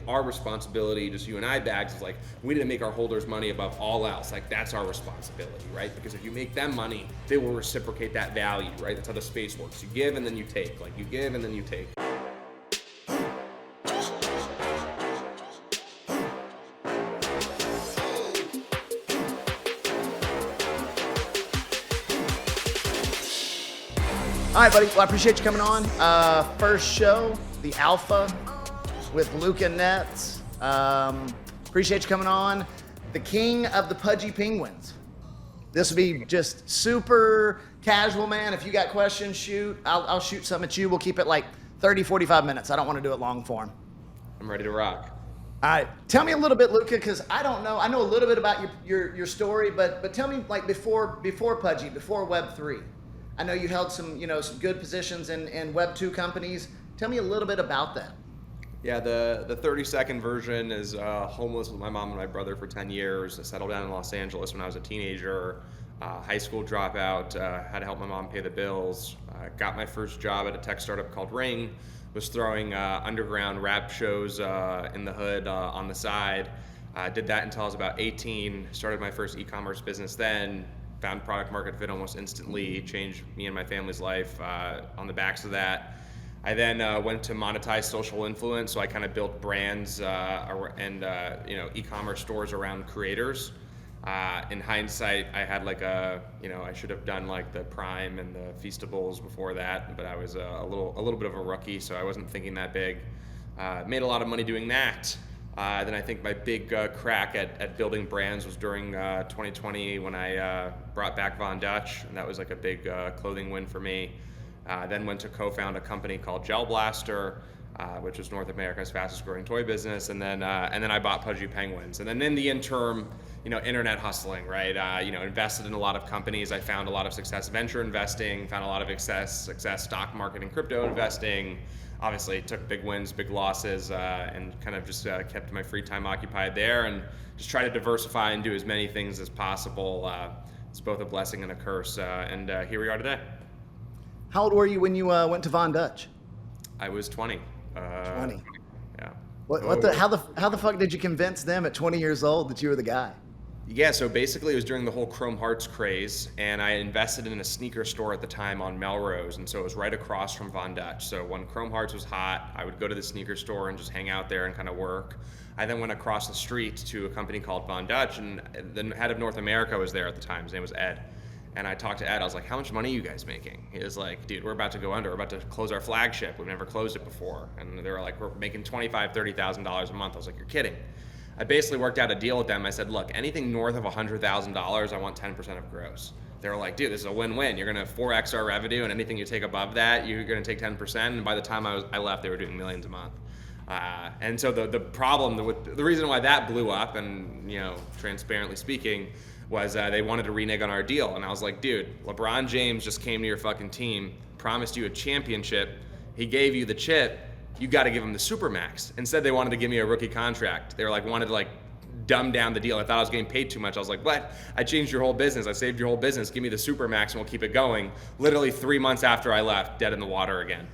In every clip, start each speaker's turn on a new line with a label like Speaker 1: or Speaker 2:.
Speaker 1: our responsibility, just you and I, Bags, is like, we need to make our holders money above all else. Like, that's our responsibility, right? Because if you make them money, they will reciprocate that value, right? That's how the space works. You give and then you take. Like, you give and then you take.
Speaker 2: All right, buddy. Well, I appreciate you coming on. First show, the Alpha with Luca Netz. Appreciate you coming on. The king of the Pudgy Penguins. This will be just super casual, man. If you got questions, shoot. I'll shoot some at you. We'll keep it like 30, 45 minutes. I don't want to do it long form.
Speaker 1: I'm ready to rock.
Speaker 2: All right. Tell me a little bit, Luca, because I don't know. I know a little bit about your story, but tell me, like, before Pudgy, before Web3. I know you held some good positions in Web 2 companies. Tell me a little bit about that.
Speaker 1: Yeah, the 30-second version is homeless with my mom and my brother for 10 years. I settled down in Los Angeles when I was a teenager, high school dropout, had to help my mom pay the bills, got my first job at a tech startup called Ring, was throwing underground rap shows in the hood on the side. Did that until I was about 18, started my first e-commerce business then, found product market fit almost instantly, changed me and my family's life on the backs of that. I then went to monetize social influence, so I kind of built brands and e-commerce stores around creators. In hindsight, I had like I should have done like the Prime and the Feastables before that, but I was a little bit of a rookie, so I wasn't thinking that big. Made a lot of money doing that. Then I think my big crack at building brands was during 2020 when I brought back Von Dutch, and that was like a big clothing win for me. Then went to co-found a company called Gel Blaster, which was North America's fastest growing toy business, and then I bought Pudgy Penguins. And then in the interim, internet hustling, right? Invested in a lot of companies. I found a lot of success venture investing, found a lot of success stock market and crypto investing. Obviously took big wins, big losses, and kind of just kept my free time occupied there and just try to diversify and do as many things as possible. It's both a blessing and a curse, and here we are today.
Speaker 2: How old were you when you went to Von Dutch?
Speaker 1: I was 20.
Speaker 2: 20.
Speaker 1: Yeah.
Speaker 2: How the fuck did you convince them at 20 years old that you were the guy?
Speaker 1: Yeah, so basically it was during the whole Chrome Hearts craze, and I invested in a sneaker store at the time on Melrose, and so it was right across from Von Dutch. So when Chrome Hearts was hot, I would go to the sneaker store and just hang out there and kind of work. I then went across the street to a company called Von Dutch, and the head of North America was there at the time. His name was Ed. And I talked to Ed, I was like, how much money are you guys making? He was like, dude, we're about to go under. We're about to close our flagship. We've never closed it before. And they were like, we're making $25,000, $30,000 a month. I was like, you're kidding. I basically worked out a deal with them. I said, look, anything north of $100,000, I want 10% of gross. They were like, dude, this is a win-win. You're going to 4X our revenue, and anything you take above that, you're going to take 10%. And by the time I left, they were doing millions a month. And so the problem, the reason why that blew up, and transparently speaking, was they wanted to renege on our deal. And I was like, dude, LeBron James just came to your fucking team, promised you a championship. He gave you the chip. You got to give him the Supermax. Instead, they wanted to give me a rookie contract. They were like, wanted to dumb down the deal. I thought I was getting paid too much. I was like, what? I changed your whole business. I saved your whole business. Give me the Supermax and we'll keep it going. Literally 3 months after I left, dead in the water again.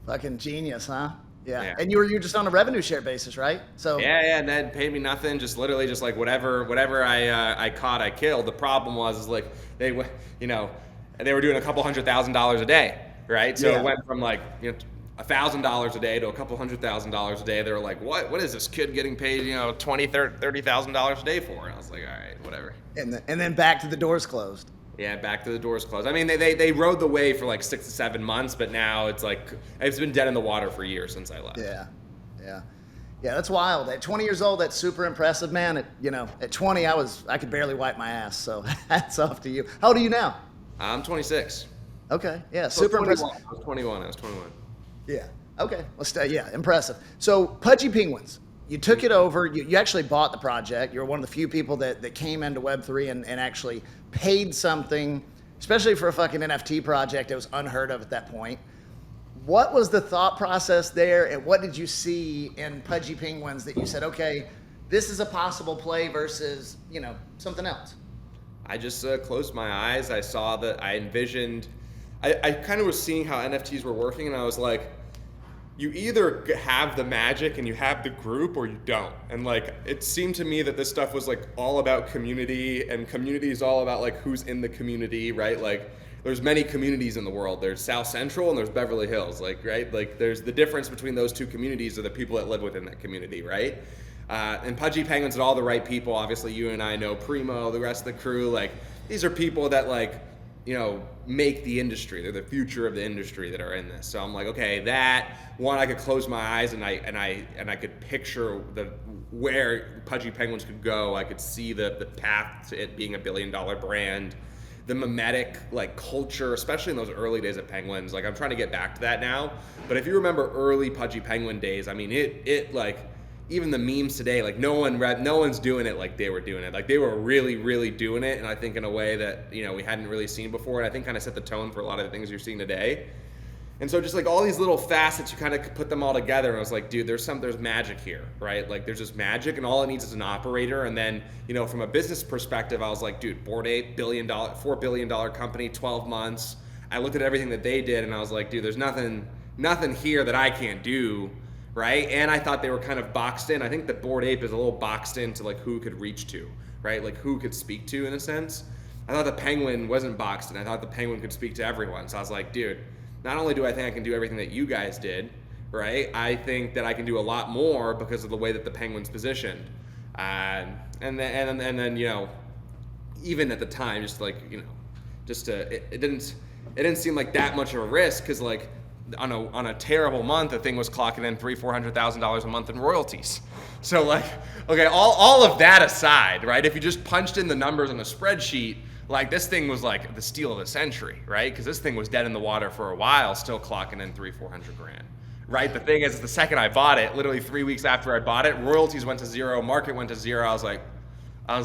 Speaker 2: Fucking genius, huh? Yeah. And you were just on a revenue share basis, right? So
Speaker 1: yeah, and Ned paid me nothing, just literally just like whatever I caught, I killed. The problem was like they were doing a couple $100,000 a day, right? So it went from $1,000 a day to a couple $100,000 a day. They were like, what is this kid getting paid $20,000, $30,000 a day for? And I was like, all right, whatever.
Speaker 2: And then back to the doors closed.
Speaker 1: Yeah, back to the doors closed. I mean, they rode the wave for 6 to 7 months, but now it's been dead in the water for years since I left.
Speaker 2: Yeah, that's wild. At 20 years old, that's super impressive, man. At 20, I could barely wipe my ass. So hats off to you. How old are you now?
Speaker 1: I'm 26.
Speaker 2: Okay, yeah, super impressive.
Speaker 1: I was 21.
Speaker 2: Yeah. Okay. Impressive. So Pudgy Penguins, you took it over. You actually bought the project. You're one of the few people that came into Web3 and actually paid something, especially for a fucking NFT project. It was unheard of at that point. What was the thought process there, and what did you see in Pudgy Penguins that you said, okay, this is a possible play versus something else?
Speaker 1: I just closed my eyes. I saw that I envisioned. I kind of was seeing how NFTs were working, and I was like, you either have the magic and you have the group, or you don't. And like, it seemed to me that this stuff was like all about community, and community is all about like who's in the community, right? Like, there's many communities in the world. There's South Central and there's Beverly Hills, like, right? Like, there's the difference between those two communities are the people that live within that community, right? And Pudgy Penguins and all the right people. Obviously, you and I know Primo, the rest of the crew. Like, these are people that like, you know, make the industry. They're the future of the industry that are in this. So I'm like, okay, that one, I could close my eyes and I could picture where Pudgy Penguins could go. I could see the path to it being a $1 billion brand. The mimetic like culture, especially in those early days of Penguins. Like, I'm trying to get back to that now. But if you remember early Pudgy Penguin days, I mean, it like, even the memes today, like no one's doing it like they were doing it. Like, they were really, really doing it, and I think in a way that, you know, we hadn't really seen before, and I think kind of set the tone for a lot of the things you're seeing today. And so just like all these little facets, you kind of put them all together, and I was like, dude, there's magic here, right? Like, there's just magic, and all it needs is an operator. And then, you know, from a business perspective, I was like, dude, Bored Ape, $4 billion company, 12 months. I looked at everything that they did, and I was like, dude, there's nothing here that I can't do, right? And I thought they were kind of boxed in. I think the Bored Ape is a little boxed into like who could reach to, right? Like who could speak to, in a sense. I thought the Penguin wasn't boxed in. I thought the Penguin could speak to everyone. So I was like, dude, not only do I think I can do everything that you guys did, right? I think that I can do a lot more because of the way that the Penguin's positioned. And then, you know, even at the time, just like, you know, it didn't seem like that much of a risk, because like on a terrible month, the thing was clocking in $300,000-$400,000 a month in royalties. So like, okay, all of that aside, right? If you just punched in the numbers on a spreadsheet, like, this thing was like the steal of the century, right? Because this thing was dead in the water for a while, still clocking in $300,000-$400,000, right? The thing is, the second I bought it, literally 3 weeks after I bought it, royalties went to zero, market went to zero. I was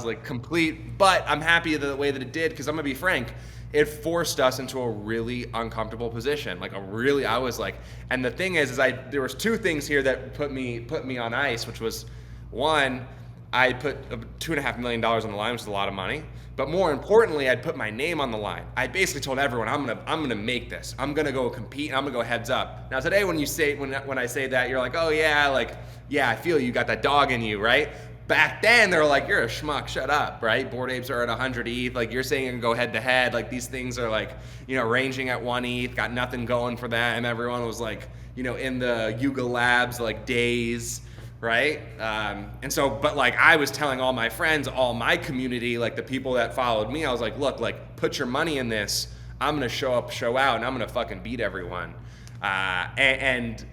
Speaker 1: like complete, but I'm happy the way that it did, because I'm gonna be frank, it forced us into a really uncomfortable position. Like, I was like, and the thing is there was two things here that put me on ice, which was, one, I put $2.5 million on the line, which is a lot of money. But more importantly, I'd put my name on the line. I basically told everyone, I'm gonna make this. I'm gonna go compete, and I'm gonna go heads up. Now today, when I say that, you're like, oh yeah, like, yeah, I feel you got that dog in you, right? Back then, they were like, you're a schmuck, shut up, right? Bored Apes are at 100 ETH, like, you're saying you can go head to head, like, these things are like, you know, ranging at 1 ETH, got nothing going for them. Everyone was like, you know, in the Yuga Labs, like, days, right? And so, but like, I was telling all my friends, all my community, like the people that followed me, I was like, look, like, put your money in this. I'm gonna show up, show out, and I'm gonna fucking beat everyone. And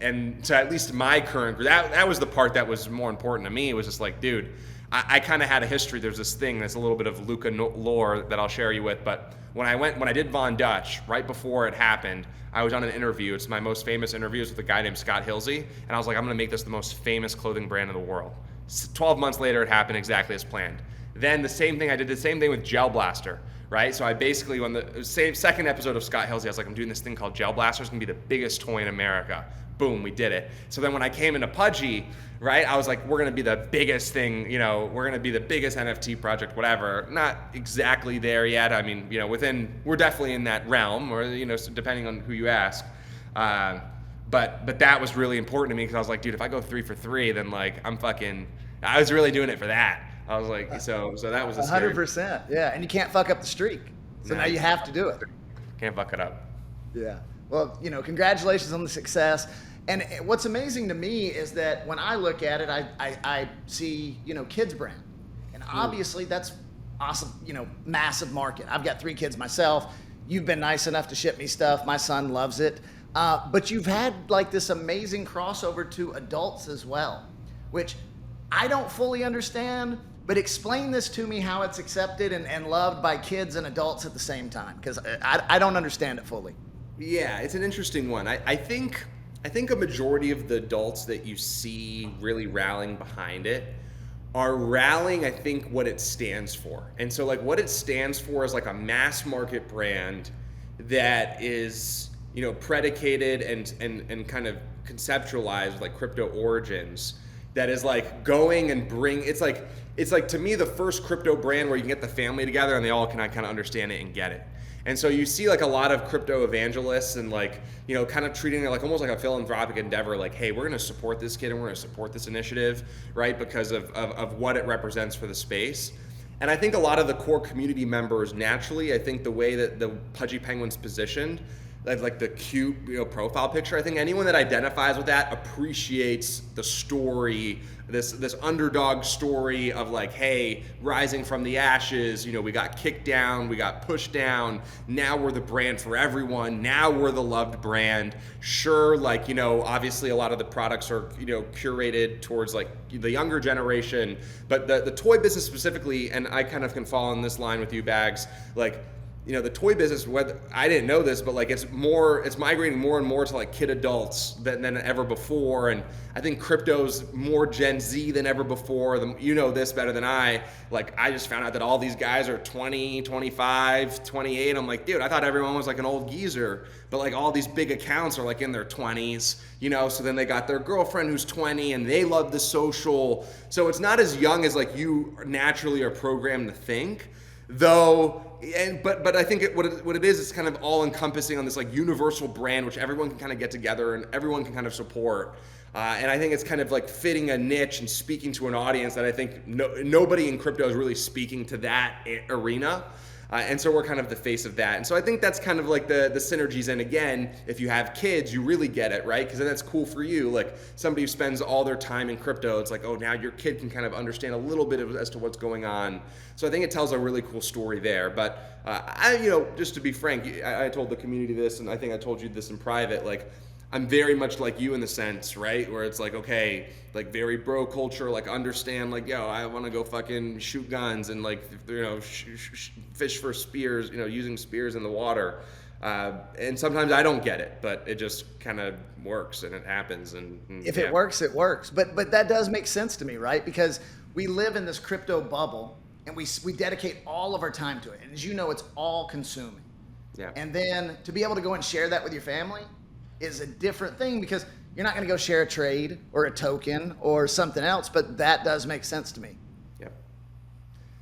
Speaker 1: so at least my current, that was the part that was more important to me. It was just like, dude, I kind of had a history. There's this thing that's a little bit of Luca lore that I'll share you with. But when I did Von Dutch, right before it happened, I was on an interview. It's my most famous interviews with a guy named Scott Hilsey. And I was like, I'm going to make this the most famous clothing brand in the world. 12 months later, it happened exactly as planned. Then I did the same thing with Gel Blaster, right? So I basically, on the second episode of Scott Hilsey, I was like, I'm doing this thing called Gel Blaster. It's going to be the biggest toy in America. Boom, we did it. So then when I came into Pudgy, right, I was like, we're going to be the biggest thing, you know, we're going to be the biggest NFT project, whatever. Not exactly there yet. I mean, you know, we're definitely in that realm, or, you know, depending on who you ask. But that was really important to me, because I was like, dude, if I go 3 for 3, then like, I was really doing it for that. I was like, so that was a
Speaker 2: 100%. Yeah, and you can't fuck up the streak. So now you have to do it.
Speaker 1: Can't fuck it up.
Speaker 2: Yeah. Well, you know, congratulations on the success. And what's amazing to me is that when I look at it, I see, you know, kids brand. And obviously that's awesome, you know, massive market. I've got 3 kids myself. You've been nice enough to ship me stuff. My son loves it. But you've had like this amazing crossover to adults as well, which I don't fully understand. But explain this to me, how it's accepted and loved by kids and adults at the same time, because I don't understand it fully.
Speaker 1: Yeah, it's an interesting one. I think a majority of the adults that you see really rallying behind it are rallying, I think, what it stands for. And so like what it stands for is like a mass market brand that is, you know, predicated and kind of conceptualized with like crypto origins that is like going and it's like to me the first crypto brand where you can get the family together and they all can kind of understand it and get it. And so you see like a lot of crypto evangelists and like, you know, kind of treating it like almost like a philanthropic endeavor, like, hey, we're going to support this kid and we're going to support this initiative, right? Because of what it represents for the space. And I think a lot of the core community members, naturally, I think the way that the Pudgy Penguins positioned, like the cute, you know, profile picture, I think anyone that identifies with that appreciates the story, this underdog story of like, hey, rising from the ashes, you know, we got kicked down, we got pushed down, now we're the brand for everyone, now we're the loved brand. Sure, like, you know, obviously a lot of the products are, you know, curated towards like the younger generation, but the toy business specifically, and I kind of can fall in this line with you, Bags, like, you know, the toy business, I didn't know this, but like it's migrating more and more to like kid adults than ever before. And I think crypto's more Gen Z than ever before. You know this better than I. Like, I just found out that all these guys are 20, 25, 28. I'm like, dude, I thought everyone was like an old geezer. But like all these big accounts are like in their 20s, you know, so then they got their girlfriend who's 20 and they love the social. So it's not as young as like you naturally are programmed to think. Though, but I think what it is, it's kind of all encompassing on this like universal brand, which everyone can kind of get together and everyone can kind of support. And I think it's kind of like fitting a niche and speaking to an audience that I think nobody in crypto is really speaking to that arena. And so we're kind of the face of that. And so I think that's kind of like the synergies. And again, if you have kids, you really get it, right? Because then that's cool for you. Like somebody who spends all their time in crypto, it's like, oh, now your kid can kind of understand a little bit as to what's going on. So I think it tells a really cool story there. But you know, just to be frank, I told the community this, and I think I told you this in private, like, I'm very much like you in the sense, right? Where it's like, okay, like very bro culture, like understand, like, yo, I want to go fucking shoot guns and like, you know, fish for spears, you know, using spears in the water. And sometimes I don't get it, but it just kind of works and it happens. And
Speaker 2: if it works, it works. But that does make sense to me, right? Because we live in this crypto bubble and we dedicate all of our time to it. And as you know, it's all consuming.
Speaker 1: Yeah.
Speaker 2: And then to be able to go and share that with your family is a different thing, because you're not going to go share a trade or a token or something else, but that does make sense to me.
Speaker 1: Yeah.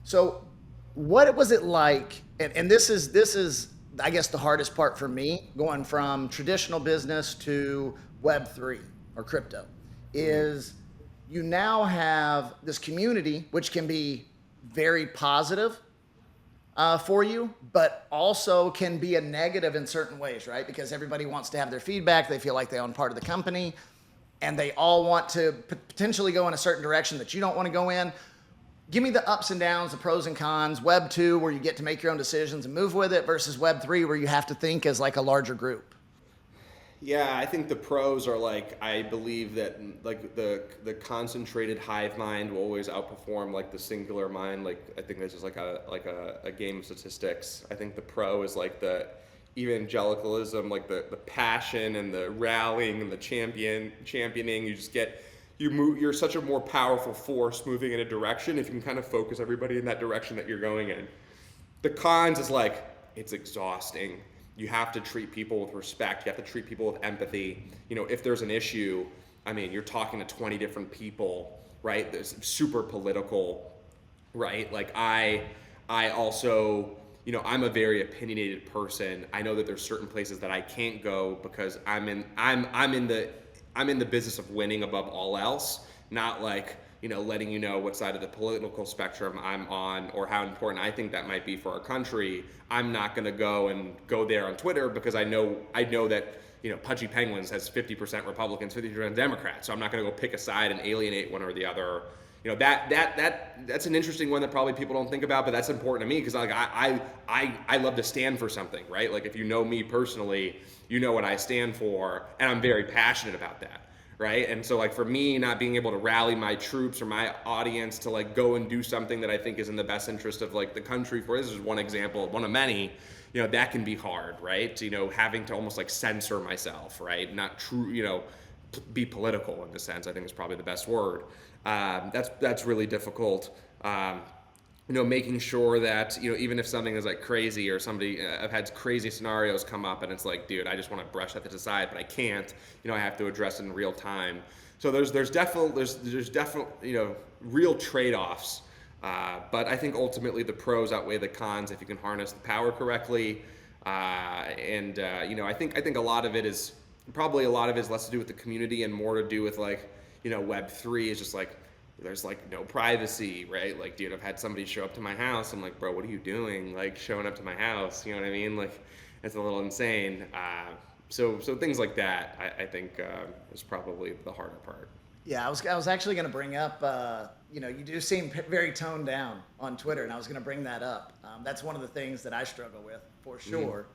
Speaker 2: So what was it like, and this is I guess the hardest part for me, going from traditional business to Web3 or crypto, is you now have this community which can be very positive for you, but also can be a negative in certain ways, right? Because everybody wants to have their feedback. They feel like they own part of the company, and they all want to potentially go in a certain direction that you don't want to go in. Give me the ups and downs, the pros and cons. Web 2, where you get to make your own decisions and move with it, versus Web 3, where you have to think as like a larger group.
Speaker 1: Yeah, I think the pros are like, I believe that like the concentrated hive mind will always outperform like the singular mind. Like I think that's just like a game of statistics. I think the pro is like the evangelicalism, like the passion and the rallying and the championing. You just get, you're such a more powerful force moving in a direction if you can kind of focus everybody in that direction that you're going in. The cons is like, it's exhausting. You have to treat people with respect. You have to treat people with empathy. You know, if there's an issue, I mean, you're talking to 20 different people, right? There's super political, right? Like I also, you know, I'm a very opinionated person. I know that there's certain places that I can't go because I'm in the business of winning above all else, not like, you know, letting you know what side of the political spectrum I'm on or how important I think that might be for our country. I'm not going to go there on Twitter because I know that, you know, Pudgy Penguins has 50% Republicans, 50% Democrats. So I'm not going to go pick a side and alienate one or the other. You know, that's an interesting one that probably people don't think about, but that's important to me because like I love to stand for something, right? Like if you know me personally, you know what I stand for, and I'm very passionate about that. Right. And so like for me, not being able to rally my troops or my audience to like go and do something that I think is in the best interest of like the country, for this is one example, one of many, you know, that can be hard, right? You know, having to almost like censor myself, right? Not true, you know, be political in the sense, I think is probably the best word. That's really difficult. You know, making sure that, you know, even if something is like crazy or somebody, I've had crazy scenarios come up and it's like, dude, I just want to brush that to the side, but I can't, you know, I have to address it in real time. So there's definitely real trade-offs, but I think ultimately the pros outweigh the cons if you can harness the power correctly, I think a lot of it is less to do with the community and more to do with like Web3 is just like there's like no privacy, right? Like, dude, I've had somebody show up to my house. I'm like, bro, what are you doing? Like showing up to my house, you know what I mean? Like, it's a little insane. So things like that, I think is probably the harder part.
Speaker 2: Yeah, I was actually going to bring up, you do seem very toned down on Twitter, and I was going to bring that up. That's one of the things that I struggle with for sure.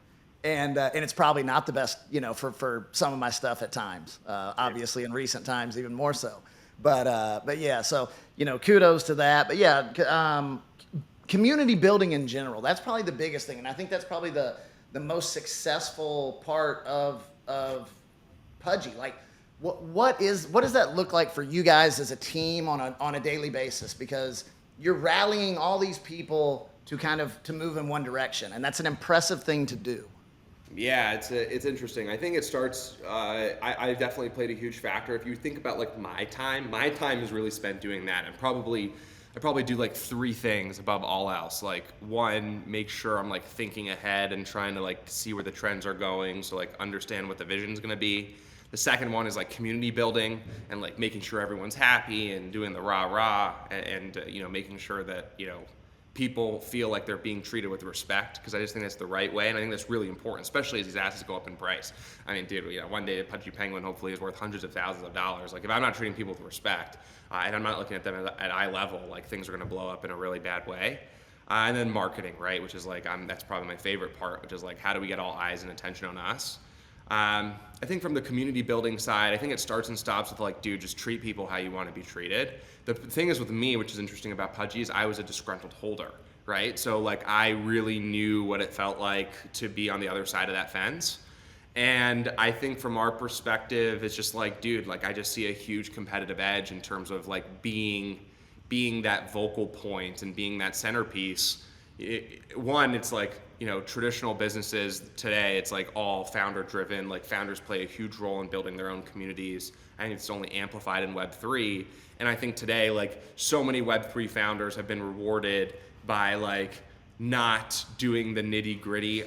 Speaker 2: And it's probably not the best, for some of my stuff at times. Obviously, in recent times, even more so. But yeah, so kudos to that. But yeah, community building in general, that's probably the biggest thing, and I think that's probably the most successful part of Pudgy. Like, what does that look like for you guys as a team on a daily basis? Because you're rallying all these people to move in one direction, and that's an impressive thing to do.
Speaker 1: Yeah, it's interesting. I think it starts. I definitely played a huge factor. If you think about like my time is really spent doing that, and I probably do like three things above all else. Like one, make sure I'm like thinking ahead and trying to like see where the trends are going, so like understand what the vision's gonna be. The second one is like community building and like making sure everyone's happy and doing the rah and making sure that people feel like they're being treated with respect, because I just think that's the right way, and I think that's really important, especially as these assets go up in price. I mean, dude, one day a Pudgy Penguin hopefully is worth hundreds of thousands of dollars. Like, if I'm not treating people with respect, and I'm not looking at them at eye level, like things are going to blow up in a really bad way. And then marketing, right, which is like that's probably my favorite part, which is like how do we get all eyes and attention on us. I think from the community building side, I think it starts and stops with like, dude, just treat people how you want to be treated. The thing is with me, which is interesting about Pudgy, is I was a disgruntled holder, right? So like I really knew what it felt like to be on the other side of that fence. And I think from our perspective, it's just like, dude, like I just see a huge competitive edge in terms of like being that vocal point and being that centerpiece. It's like, traditional businesses today, it's like all founder driven. Like founders play a huge role in building their own communities. I think it's only amplified in Web3. And I think today, like so many Web3 founders have been rewarded by like not doing the nitty gritty,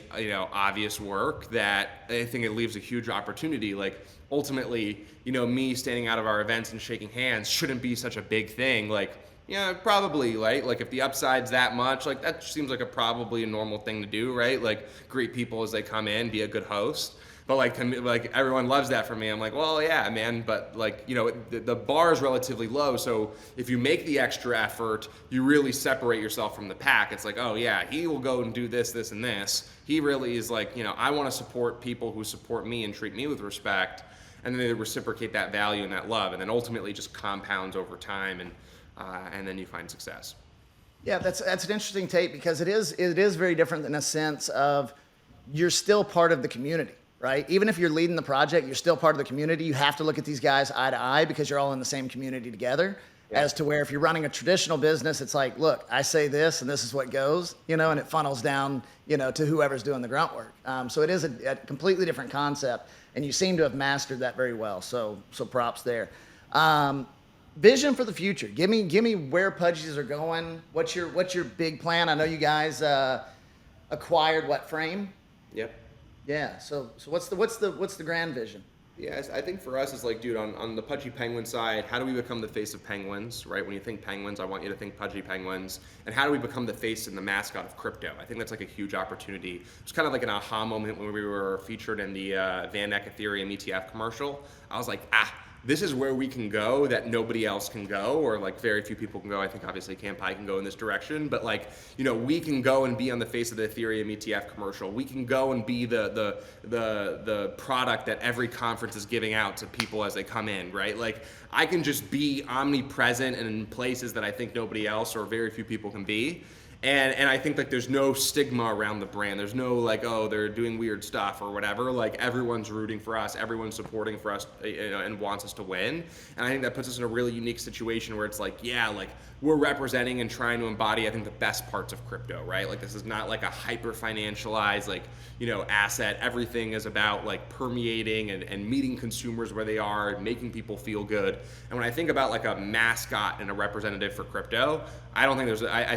Speaker 1: obvious work, that I think it leaves a huge opportunity. Like ultimately, me standing out of our events and shaking hands shouldn't be such a big thing. Like, yeah, probably, right? Like if the upside's that much, like that seems like probably a normal thing to do, right? Like greet people as they come in, be a good host. But like everyone loves that from me. I'm like, well, yeah, man, but like, the bar is relatively low. So if you make the extra effort, you really separate yourself from the pack. It's like, oh yeah, he will go and do this, this, and this. He really is like, I want to support people who support me and treat me with respect. And then they reciprocate that value and that love. And then ultimately just compounds over time. And then you find success.
Speaker 2: Yeah, that's an interesting take, because it is very different in a sense of you're still part of the community, right? Even if you're leading the project, you're still part of the community. You have to look at these guys eye to eye because you're all in the same community together. Yeah. As to where if you're running a traditional business, it's like, look, I say this and this is what goes, and it funnels down, to whoever's doing the grunt work. So it is a completely different concept, and you seem to have mastered that very well. So props there. Vision for the future. Give me where Pudgies are going. What's your big plan? I know you guys acquired what Frame?
Speaker 1: Yep.
Speaker 2: Yeah. So what's the grand vision?
Speaker 1: Yeah, I think for us it's like, dude, on the Pudgy Penguin side, how do we become the face of penguins, right? When you think penguins, I want you to think Pudgy Penguins. And how do we become the face and the mascot of crypto? I think that's like a huge opportunity. It's kind of like an aha moment when we were featured in the Van Eck Ethereum ETF commercial. I was like, this is where we can go that nobody else can go, or like very few people can go. I think obviously Campai can go in this direction, but like, we can go and be on the face of the Ethereum ETF commercial. We can go and be the product that every conference is giving out to people as they come in, right? Like I can just be omnipresent and in places that I think nobody else or very few people can be. And I think like there's no stigma around the brand. There's no like, oh, they're doing weird stuff or whatever. Like everyone's rooting for us, everyone's supporting for us, and wants us to win. And I think that puts us in a really unique situation where it's like, yeah, like we're representing and trying to embody, I think, the best parts of crypto, right? Like this is not like a hyper financialized, like, asset. Everything is about like permeating and meeting consumers where they are and making people feel good. And when I think about like a mascot and a representative for crypto, I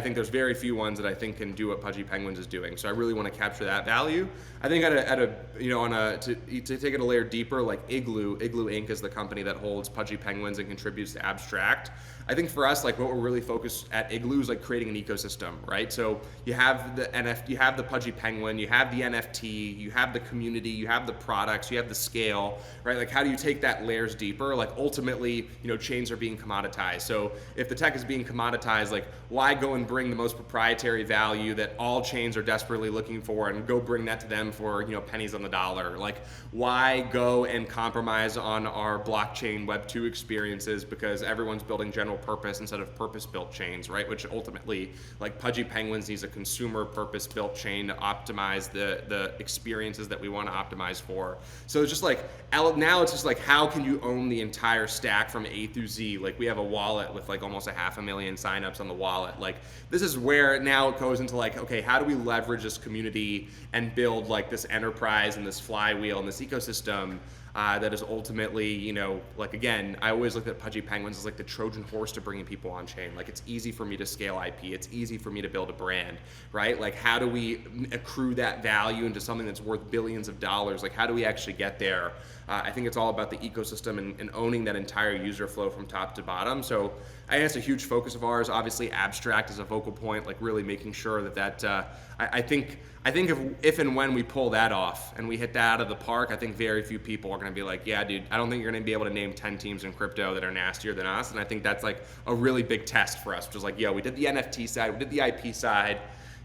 Speaker 1: think there's very few ones that I think can do what Pudgy Penguins is doing. So I really want to capture that value. I think to take it a layer deeper, like Igloo Inc is the company that holds Pudgy Penguins and contributes to Abstract. I think for us, like what we're really focused at Igloo is like creating an ecosystem, right? So you have the NFT, you have the Pudgy Penguin, you have the NFT, you have the community, you have the products, you have the scale, right? Like how do you take that layers deeper? Like ultimately, chains are being commoditized. So if the tech is being commoditized, like why go and bring the most proprietary value that all chains are desperately looking for and go bring that to them for, pennies on the dollar? Like why go and compromise on our blockchain Web 2 experiences because everyone's building general purpose instead of purpose-built chains, right? Which ultimately, like Pudgy Penguins needs a consumer purpose-built chain to optimize the experiences that we want to optimize for. So it's just like, now it's just like, how can you own the entire stack from A through Z? Like we have a wallet with like almost 500,000 signups on the wallet. Like this is where now it goes into like, okay, how do we leverage this community and build like this enterprise and this flywheel and this ecosystem that is ultimately, like again, I always look at Pudgy Penguins as like the Trojan horse to bringing people on chain. Like it's easy for me to scale IP. It's easy for me to build a brand, right? Like how do we accrue that value into something that's worth billions of dollars? Like how do we actually get there? I think it's all about the ecosystem and owning that entire user flow from top to bottom. So I think it's a huge focus of ours. Obviously, Abstract is a focal point, like really making sure that I think if and when we pull that off and we hit that out of the park, I think very few people are going to be like, yeah, dude, I don't think you're going to be able to name 10 teams in crypto that are nastier than us. And I think that's like a really big test for us, which is like, we did the NFT side, we did the IP side.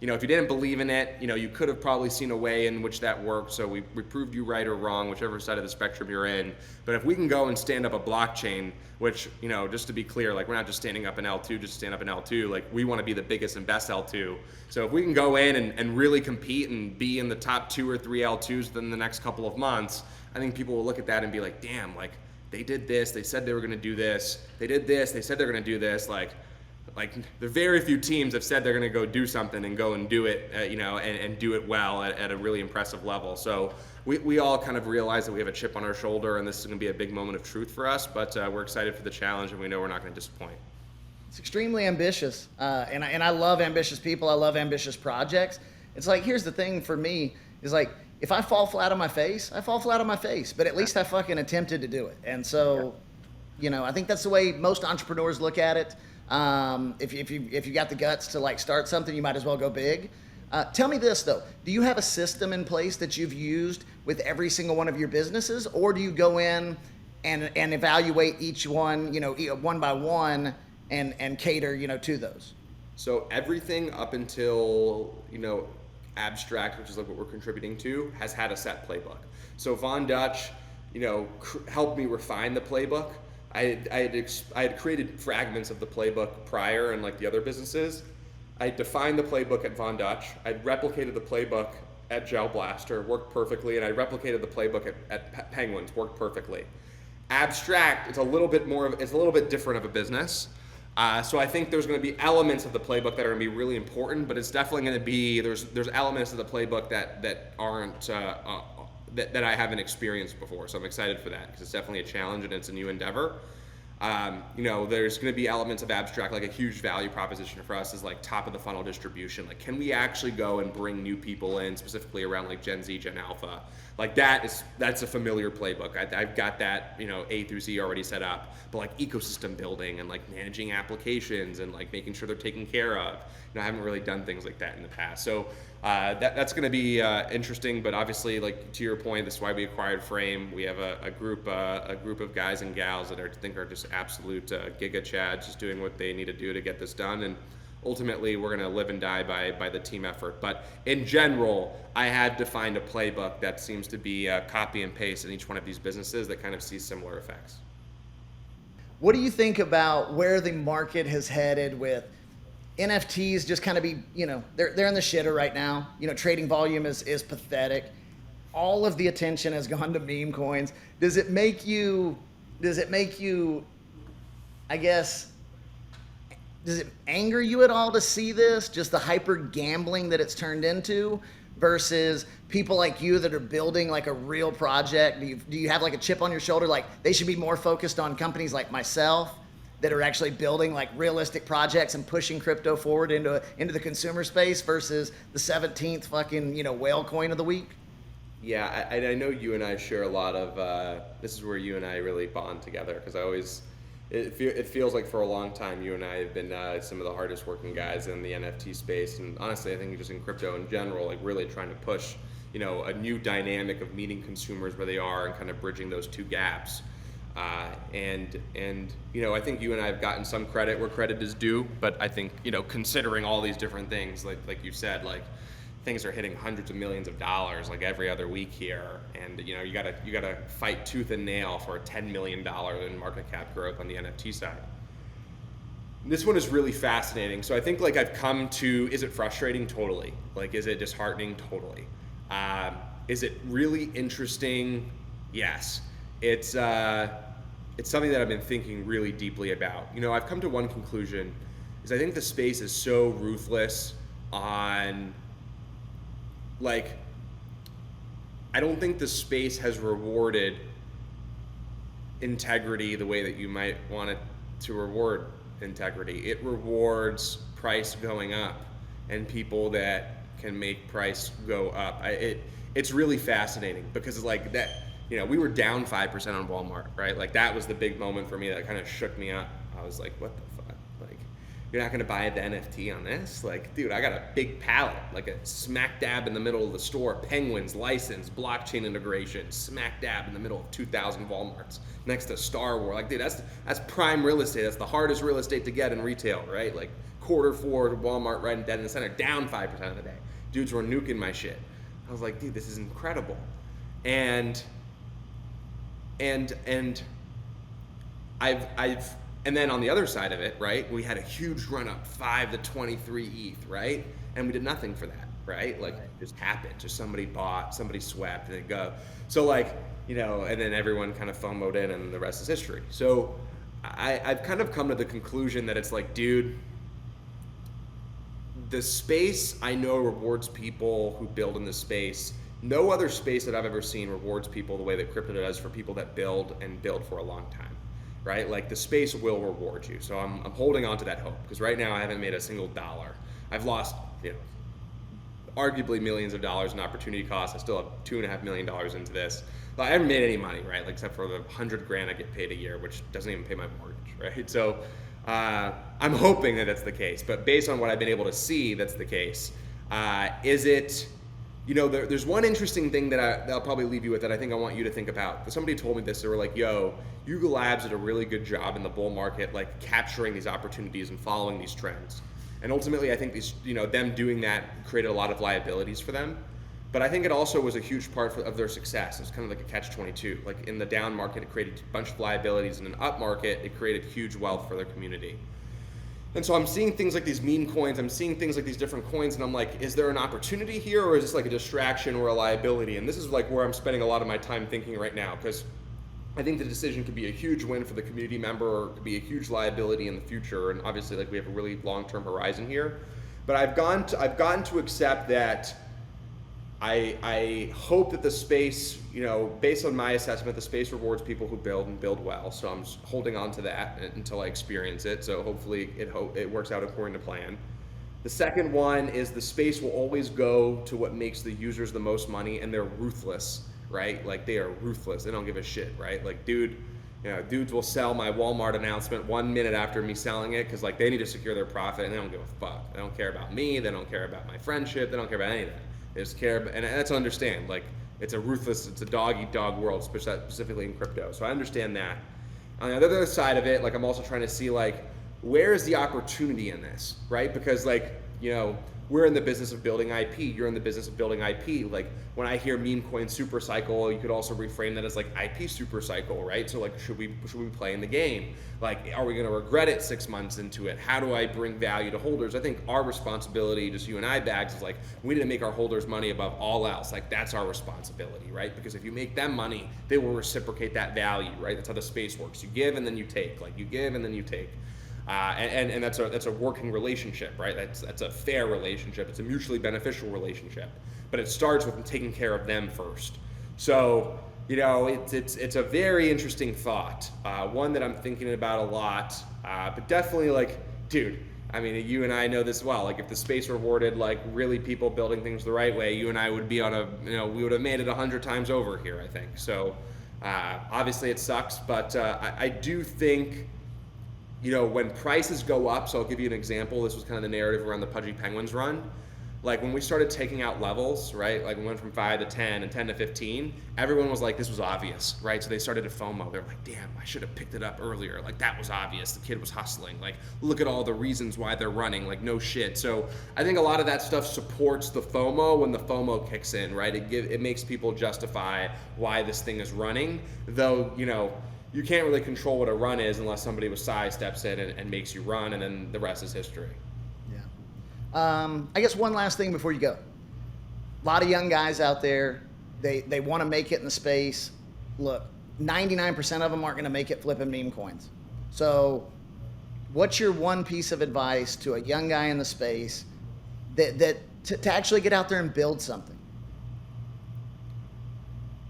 Speaker 1: If you didn't believe in it, you could have probably seen a way in which that worked. So we proved you right or wrong, whichever side of the spectrum you're in. But if we can go and stand up a blockchain, which, just to be clear, like we're not just standing up an L2, just stand up an L2. Like we want to be the biggest and best L2. So if we can go in and really compete and be in the top 2 or 3 L2s within the next couple of months, I think people will look at that and be like, damn, like they did this, they said they were going to do this, they did this, they said they're going to do this, like the very few teams have said they're going to go do something and go and do it, and do it well at a really impressive level. So we all kind of realize that we have a chip on our shoulder and this is going to be a big moment of truth for us, but we're excited for the challenge and we know we're not going to disappoint.
Speaker 2: It's extremely ambitious, and I love ambitious people. I love ambitious projects. It's like, here's the thing for me, is like, if I fall flat on my face, I fall flat on my face, but at least I fucking attempted to do it. And so, I think that's the way most entrepreneurs look at it. If you got the guts to like start something, you might as well go big. Tell me this though, do you have a system in place that you've used with every single one of your businesses, or do you go in and evaluate each one, one by one and cater, to those?
Speaker 1: So everything up until, Abstract, which is like what we're contributing to, has had a set playbook. So Von Dutch, helped me refine the playbook. I had created fragments of the playbook prior in like the other businesses. I defined the playbook at Von Dutch. I'd replicated the playbook at Gel Blaster, worked perfectly, and I replicated the playbook at Penguins, worked perfectly. Abstract, it's a little bit different of a business. So I think there's going to be elements of the playbook that are going to be really important, but it's definitely going to be, there's elements of the playbook that aren't, that I haven't experienced before. So I'm excited for that because it's definitely a challenge and it's a new endeavor. There's going to be elements of Abstract, like a huge value proposition for us is like top of the funnel distribution. Like, can we actually go and bring new people in, specifically around like Gen Z, Gen Alpha? Like that's a familiar playbook. I've got that, A through Z already set up. But like ecosystem building and like managing applications and like making sure they're taken care of. I haven't really done things like that in the past. So that's going to be interesting. But obviously, like to your point, this is why we acquired Frame. We have a group of guys and gals that I think are just absolute giga chads, just doing what they need to do to get this done. And ultimately, we're going to live and die by the team effort. But in general, I had defined a playbook that seems to be copy and paste in each one of these businesses that kind of sees similar effects.
Speaker 2: What do you think about where the market has headed with NFTs just kind of be, they're in the shitter right now. Trading volume is pathetic. All of the attention has gone to meme coins. Does it make you, I guess, does it anger you at all to see this? Just the hyper gambling that it's turned into versus people like you that are building like a real project? Do you have like a chip on your shoulder? Like they should be more focused on companies like myself that are actually building like realistic projects and pushing crypto forward into the consumer space versus the 17th fucking, whale coin of the week?
Speaker 1: Yeah, I know you and I share a lot of, this is where you and I really bond together, because it feels like for a long time you and I have been some of the hardest working guys in the NFT space, and honestly I think just in crypto in general, like really trying to push, a new dynamic of meeting consumers where they are and kind of bridging those two gaps. And I think you and I have gotten some credit where credit is due, but I think, considering all these different things, like you said, like things are hitting hundreds of millions of dollars like every other week here, and you gotta fight tooth and nail for a $10 million in market cap growth on the NFT side. This one is really fascinating. So I think like I've come to, is it frustrating? Totally. Like, is it disheartening? Totally. Is it really interesting? Yes. It's something that I've been thinking really deeply about. I've come to one conclusion, is I think the space is so ruthless on, like, I don't think the space has rewarded integrity the way that you might want it to reward integrity. It rewards price going up and people that can make price go up. It's really fascinating because it's like that, we were down 5% on Walmart, right? Like that was the big moment for me that kind of shook me up. I was like, what the fuck? Like, you're not gonna buy the NFT on this? Like, dude, I got a big pallet, like a smack dab in the middle of the store, Penguins license, blockchain integration, smack dab in the middle of 2,000 Walmarts next to Star Wars. Like, dude, that's prime real estate. That's the hardest real estate to get in retail, right? Like quarter four Walmart right dead in the center, down 5% of the day. Dudes were nuking my shit. I was like, dude, this is incredible. And and then on the other side of it, right, we had a huge run up, 5 to 23 ETH, right? And we did nothing for that, right? Like, it just happened. Just somebody bought, somebody swept, and they go. So like, and then everyone kind of FOMO'd in, and the rest is history. So I've kind of come to the conclusion that it's like, dude, the space I know rewards people who build in this space. No other space that I've ever seen rewards people the way that crypto does for people that build and build for a long time, right? Like the space will reward you. So I'm holding on to that hope because right now I haven't made a single dollar. I've lost, arguably millions of dollars in opportunity costs. I still have $2.5 million into this. I haven't made any money, right? Like, except for the $100,000 I get paid a year, which doesn't even pay my mortgage, right? So I'm hoping that that's the case, but based on what I've been able to see, that's the case. Is it? There's one interesting thing that I'll probably leave you with that I think I want you to think about. Somebody told me this. They were like, yo, Yuga Labs did a really good job in the bull market, like capturing these opportunities and following these trends. And ultimately, I think these, them doing that created a lot of liabilities for them. But I think it also was a huge part of their success. It's kind of like a catch-22. Like in the down market, it created a bunch of liabilities. In an up market, it created huge wealth for their community. And so I'm seeing things like these meme coins, I'm seeing things like these different coins, and I'm like, is there an opportunity here, or is this like a distraction or a liability? And this is like where I'm spending a lot of my time thinking right now, because I think the decision could be a huge win for the community member, or it could be a huge liability in the future. And obviously, like, we have a really long-term horizon here. But I've gotten to accept that I hope that the space, based on my assessment, the space rewards people who build and build well. So I'm holding on to that until I experience it. So hopefully it works out according to plan. The second one is the space will always go to what makes the users the most money, and they're ruthless, right? Like, they are ruthless. They don't give a shit, right? Like, dudes will sell my Walmart announcement 1 minute after me selling it because, like, they need to secure their profit, and they don't give a fuck. They don't care about me. They don't care about my friendship. They don't care about any of that. They just care, and that's to understand. Like, it's a dog-eat-dog world, specifically in crypto. So I understand that. On the other side of it, like, I'm also trying to see, like, where is the opportunity in this, right? Because, like, we're in the business of building IP. You're in the business of building IP. Like when I hear meme coin super cycle, you could also reframe that as like IP super cycle, right? So like, should we play in the game? Like, are we going to regret it 6 months into it? How do I bring value to holders? I think our responsibility, just you and I, Bags, is like, we need to make our holders money above all else. Like that's our responsibility, right? Because if you make them money, they will reciprocate that value, right? That's how the space works. You give and then you take. Like you give and then you take. And that's a working relationship, right? That's a fair relationship. It's a mutually beneficial relationship, but it starts with taking care of them first. So it's a very interesting thought, one that I'm thinking about a lot. But definitely, like, dude, I mean, you and I know this well. Like, if the space rewarded like really people building things the right way, you and I would be on we would have made it 100 times over here, I think. So obviously, it sucks, but I do think. When prices go up, so I'll give you an example. This was kind of the narrative around the Pudgy Penguins run. Like when we started taking out levels, right? Like we went from 5 to 10 and 10 to 15, everyone was like, this was obvious, right? So they started to FOMO. They're like, damn, I should have picked it up earlier. Like that was obvious. The kid was hustling. Like look at all the reasons why they're running. Like no shit. So I think a lot of that stuff supports the FOMO when the FOMO kicks in, right? It makes people justify why this thing is running, though, you can't really control what a run is unless somebody with size steps in and makes you run, and then the rest is history.
Speaker 2: Yeah. I guess one last thing before you go. A lot of young guys out there, they want to make it in the space. Look, 99% of them aren't going to make it flipping meme coins. So what's your one piece of advice to a young guy in the space to actually get out there and build something?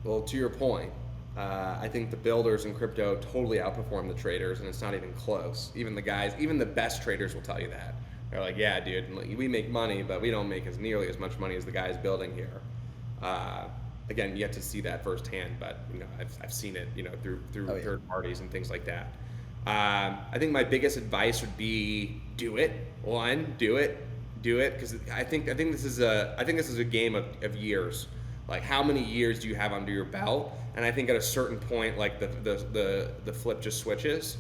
Speaker 1: Well, to your point, I think the builders in crypto totally outperform the traders, and it's not even close. Even the best traders will tell you that. They're like, yeah, dude, we make money, but we don't make nearly as much money as the guys building here. Again, you have to see that firsthand, but I've seen it, through third parties and things like that. I think my biggest advice would be do it. One, do it, because I think this is a game of years. Like how many years do you have under your belt? And I think at a certain point, like the flip just switches.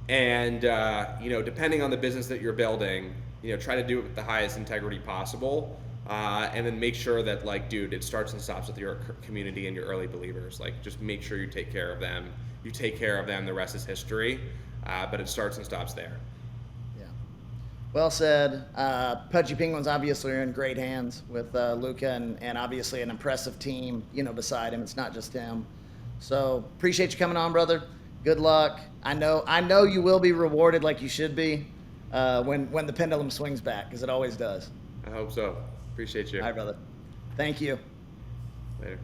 Speaker 1: And depending on the business that you're building, try to do it with the highest integrity possible. And then make sure that, like, dude, it starts and stops with your community and your early believers. Like, just make sure you take care of them. You take care of them, the rest is history. But it starts and stops there.
Speaker 2: Yeah. Well said. Pudgy Penguins obviously are in great hands with Luca and obviously an impressive team, beside him. It's not just him. So appreciate you coming on, brother. Good luck. I know you will be rewarded like you should be when the pendulum swings back, because it always does.
Speaker 1: I hope so. Appreciate you.
Speaker 2: All right, brother. Thank you.
Speaker 1: Later.